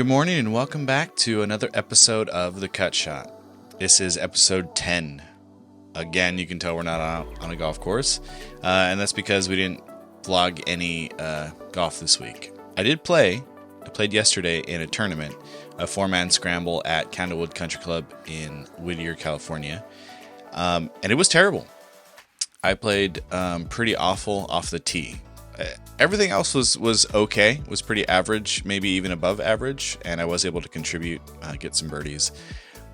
Good morning and welcome back to another episode of The Cut Shot. This is episode 10. Again, you can tell we're not out on a golf course, and that's because we didn't vlog any golf this week. I played yesterday in a tournament, a 4-man scramble at Candlewood Country Club in Whittier, California, and it was terrible. I played pretty awful off the tee. Everything else was okay, was pretty average, maybe even above average, and I was able to contribute, get some birdies.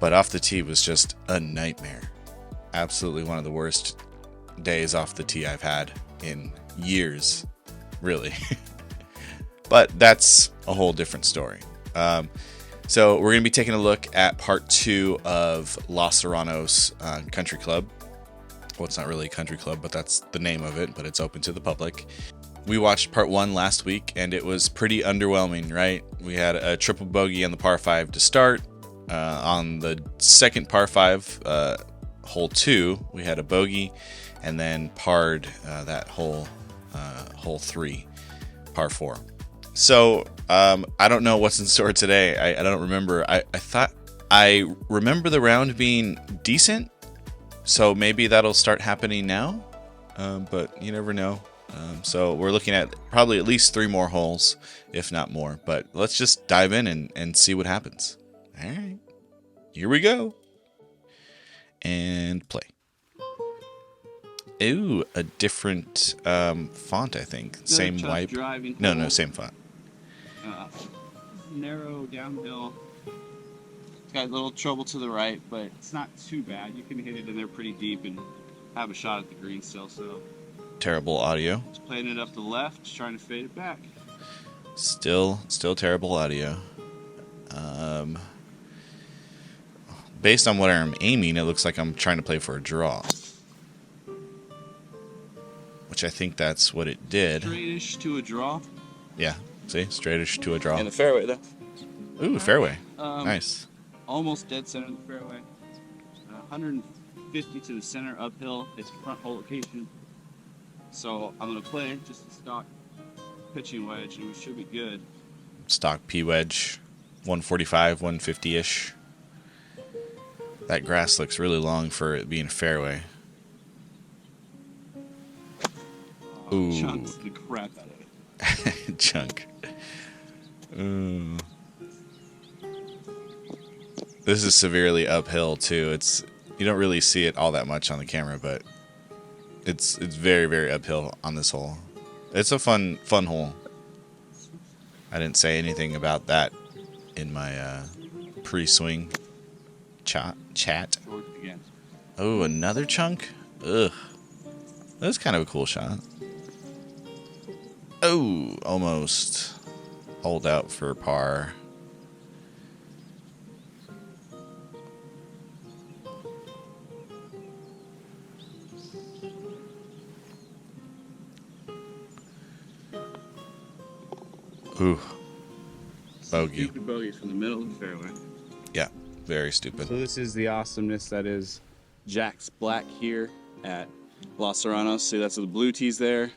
But off the tee was just a nightmare. Absolutely one of the worst days off the tee I've had in years, really. But that's a whole different story. So we're going to be taking a look at part 2 of Los Serranos Country Club. Well, it's not really a country club, but that's the name of it, but it's open to the public. We watched part 1 last week, and it was pretty underwhelming, right? We had a triple bogey on the par 5 to start. On the second par 5, hole 2, we had a bogey, and then parred that hole 3, par 4. So I don't know what's in store today. I don't remember. I remember the round being decent, so maybe that'll start happening now, but you never know. So we're looking at probably at least 3 more holes, if not more. But let's just dive in and see what happens. All right, here we go. And play. Ooh, a different font, I think. Same wipe. No, same font. Narrow downhill. It's got a little trouble to the right, but it's not too bad. You can hit it in there pretty deep and have a shot at the green still. So terrible audio. Just playing it up the left, just trying to fade it back. Still terrible audio. Based on what I'm aiming, it looks like I'm trying to play for a draw, which I think that's what it did. Straightish to a draw. Yeah, see, straightish to a draw. In the fairway, though. Ooh, fairway. Nice. Almost dead center of the fairway. 150 to the center uphill. It's front hole location. So I'm going to play just a stock pitching wedge, and we should be good. Stock P wedge, 145, 150-ish. That grass looks really long for it being a fairway. Ooh. Chunks the crap out of it. Chunk. Ooh. This is severely uphill too. You don't really see it all that much on the camera, but it's very, very uphill on this hole. It's a fun hole. I didn't say anything about that in my pre-swing chat. Oh, another chunk? Ugh. That's kind of a cool shot. Oh, almost. Hold out for par. Ooh. Bogey. Stupid bogeys from the middle of the fairway. Yeah, very stupid. So this is the awesomeness that is Jack's Black here at Los Serranos. See, that's the blue tees there.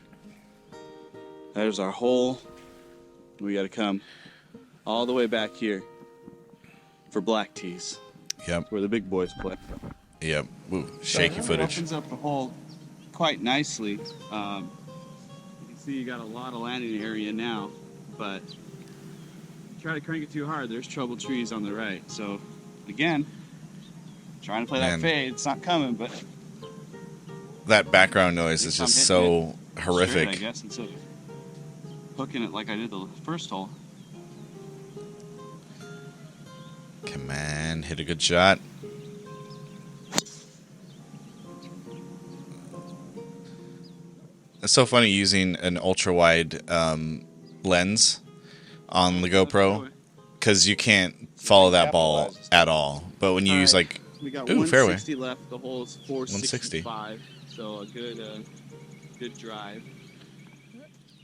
There's our hole. We got to come all the way back here for black tees. Yep. Where the big boys play. Yep. Ooh, shaky footage. Opens up the hole quite nicely. You can see you got a lot of landing area now, but try to crank it too hard. There's trouble trees on the right. So again, trying to play that fade. It's not coming, but that background noise is just so horrific. Straight, I guess, instead of hooking it like I did the first hole. Come on, hit a good shot. It's so funny using an ultra wide lens on the GoPro because you can't follow that ball at all. But when you use like, we got ooh, 160 fairway. left. The hole is 465. So a good drive.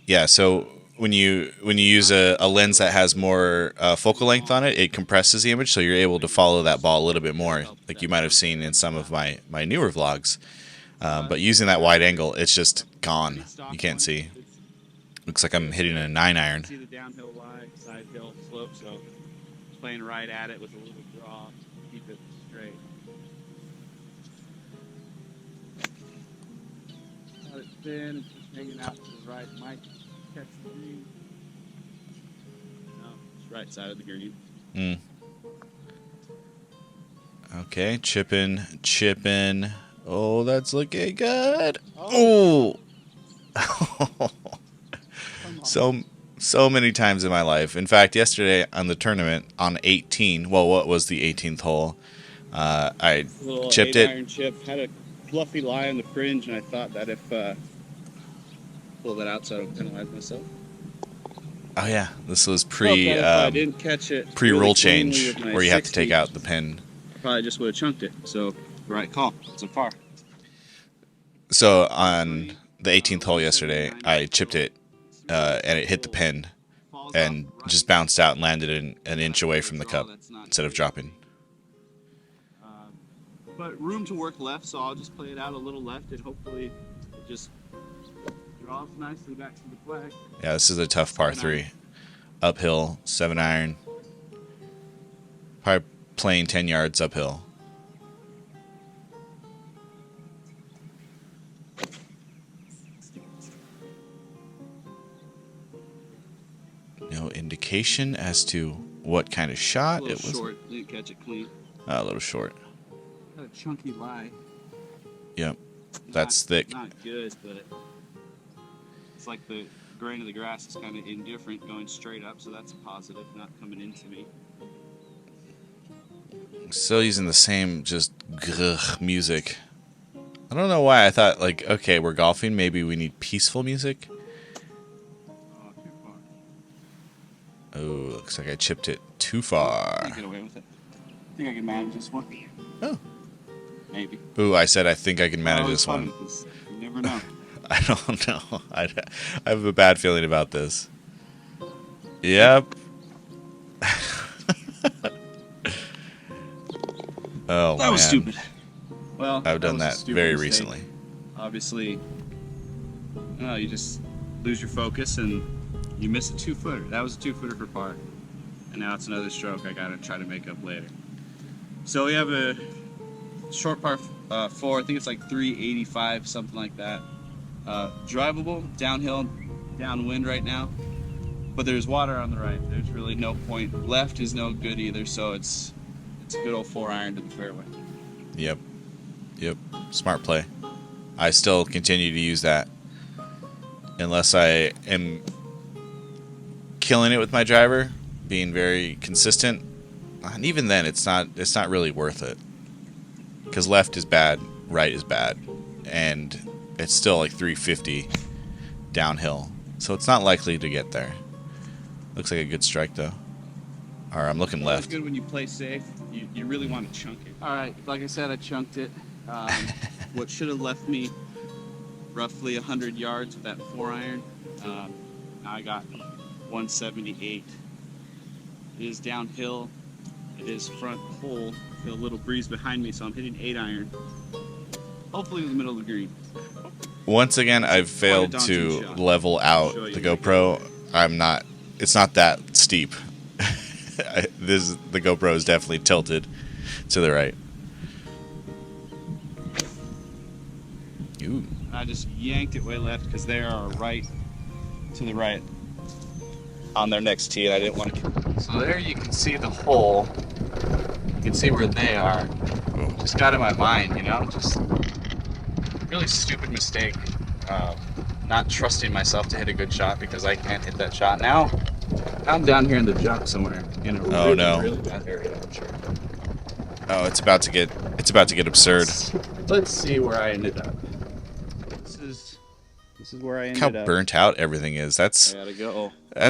Yeah. So when you use a lens that has more focal length on it, it compresses the image, so you're able to follow that ball a little bit more, like you might have seen in some of my newer vlogs. But using that wide angle, it's just gone. You can't see. Looks like I'm hitting a 9-iron. See the downhill lie, side hill slope, so playing right at it with a little draw to keep it straight. Got it thin, it's just hanging out to the right. Might catch the green. No, it's right side of the green. Mm. Okay, chipping. Oh, that's looking good. Oh. So many times in my life. In fact, yesterday on the tournament on 18, well, what was the 18th hole? I Little chipped 8-iron chip, had a fluffy lie on the fringe, and I thought that if pull that out so I don't penalize myself. Oh yeah, this was If I didn't catch it pre really roll cleanly change with my where you have to 60, take out the pin. I probably just would have chunked it. So right call. It's a par. So on the 18th hole yesterday, I chipped it and it hit the pin and just bounced out and landed an inch away from the cup instead of dropping. But room to work left, so I'll just play it out a little left and hopefully it just draws nicely back to the flag. Yeah, this is a tough par 3. Uphill, 7-iron. Probably playing 10 yards uphill. No indication as to what kind of shot it was. Short, didn't catch it clean. A little short. Got a chunky lie. Yep, that's thick. Not good, but it's like the grain of the grass is kind of indifferent going straight up, so that's a positive, not coming into me. Still using the same just grr music. I don't know why I thought, like, okay, we're golfing, maybe we need peaceful music. Oh, too far. Oh, looks like I chipped it too far. Can't get away with it. I think I can manage this one. Oh. Maybe. Ooh, I said I think I can manage this one. You never know. I don't know. I have a bad feeling about this. Yep. Oh, that was man. stupid. Well, I've done that very mistake. recently. Obviously, you just lose your focus and you miss a 2-footer. That was a 2-footer for par. And now it's another stroke I gotta try to make up later. So we have a short par 4. I think it's like 385, something like that. Drivable, downhill, downwind right now. But there's water on the right. There's really no point. Left is no good either, so it's a good old 4-iron to the fairway. Yep. Smart play. I still continue to use that. Unless I am killing it with my driver, being very consistent. And even then, it's not really worth it. Because left is bad, right is bad. And it's still like 350 downhill. So it's not likely to get there. Looks like a good strike, though. Or I'm looking left. It's good when you play safe. You really want to chunk it. All right, like I said, I chunked it. What should have left me roughly 100 yards with that 4-iron. Now I got 178. It is downhill. It is front hole. I feel a little breeze behind me, so I'm hitting 8-iron. Hopefully in the middle of the green. Once again, I've failed to level out the GoPro. It's not that steep. The GoPro is definitely tilted to the right. Ooh. I just yanked it way left because they are right to the right on their next tee, and I didn't want to. So there you can see the hole. You can see where they are. Just got in my mind, just really stupid mistake. Not trusting myself to hit a good shot because I can't hit that shot. Now I'm down here in the junk somewhere in a really bad area, I'm sure. Oh, it's about to get absurd. Let's see where I ended up. This is where I ended Look up. how burnt out everything is. That's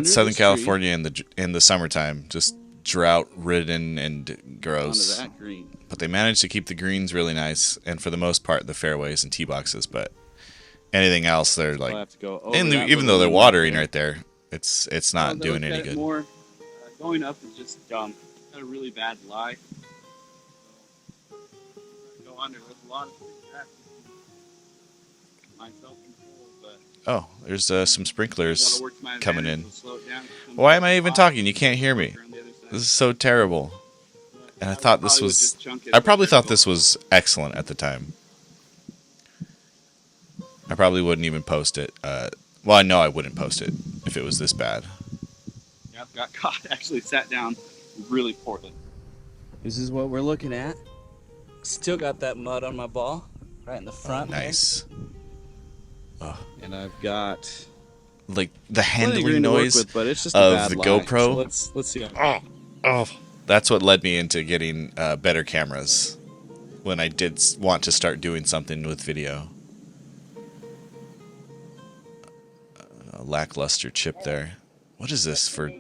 Southern California in the summertime, just drought ridden and gross. Onto that green. But they managed to keep the greens really nice, and for the most part, the fairways and tee boxes. But anything else, they're like, even though they're watering right there, it's not doing any good. Going up is just dumb. Got a really bad lie. So, go under with a lot of that. myself in the pool, but Oh, there's some sprinklers that'll work to my coming advantage. in. It'll slow it down. Why am I even talking? You can't hear me. This is so terrible. And I thought this was... I probably thought this was excellent at the time. I probably wouldn't even post it. Well, I know I wouldn't post it if it was this bad. Yep, got caught. Actually sat down really poorly. This is what we're looking at. Still got that mud on my ball right in the front. Nice. Oh. And I've got like the handling noise with, but it's just of the GoPro. So let's see. Oh, that's what led me into getting better cameras when I did want to start doing something with video. A lackluster chip there. What is this for?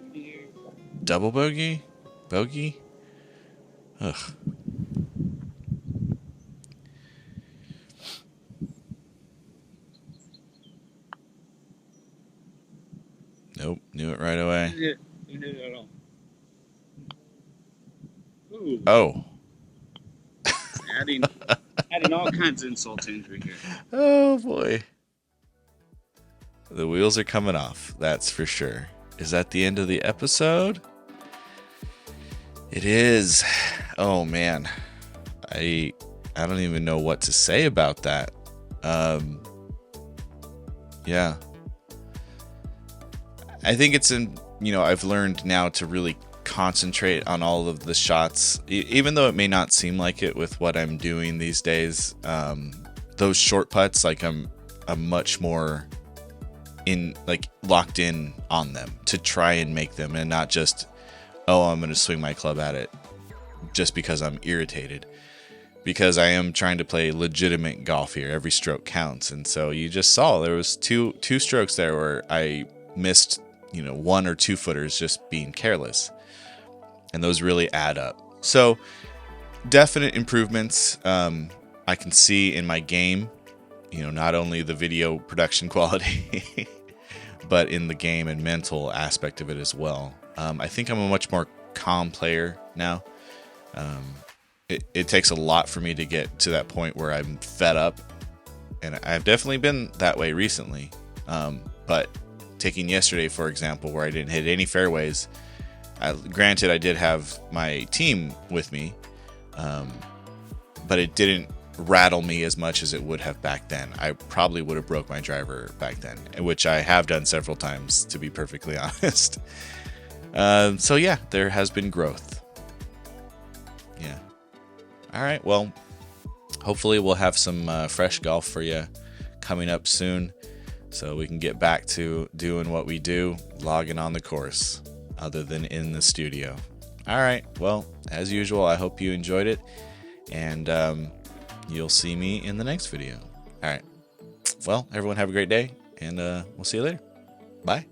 Double bogey? Bogey? Ugh. Nope, knew it right away. You hit it at all. Ooh. Oh. adding all kinds of insult to injury here. Oh boy. The wheels are coming off, that's for sure. Is that the end of the episode? It is. Oh man. I don't even know what to say about that. Yeah. I think it's I've learned now to really concentrate on all of the shots, even though it may not seem like it with what I'm doing these days. Those short putts, like I'm much more locked in on them to try and make them, and not just, I'm going to swing my club at it just because I'm irritated. Because I am trying to play legitimate golf here. Every stroke counts. And so you just saw there was two strokes there where I missed, 1 or 2 footers just being careless. And those really add up. So definite improvements I can see in my game. Not only the video production quality, but in the game and mental aspect of it as well. I think I'm a much more calm player now. It takes a lot for me to get to that point where I'm fed up, and I've definitely been that way recently. But taking yesterday, for example, where I didn't hit any fairways, granted I did have my team with me, but it didn't rattle me as much as it would have back then. I probably would have broke my driver back then, which I have done several times, to be perfectly honest. So yeah, there has been growth. Yeah. All right, well, hopefully we'll have some fresh golf for you coming up soon, so we can get back to doing what we do, logging on the course, other than in the studio. All right, well, as usual, I hope you enjoyed it, and you'll see me in the next video. All right, well, everyone have a great day, and we'll see you later. Bye.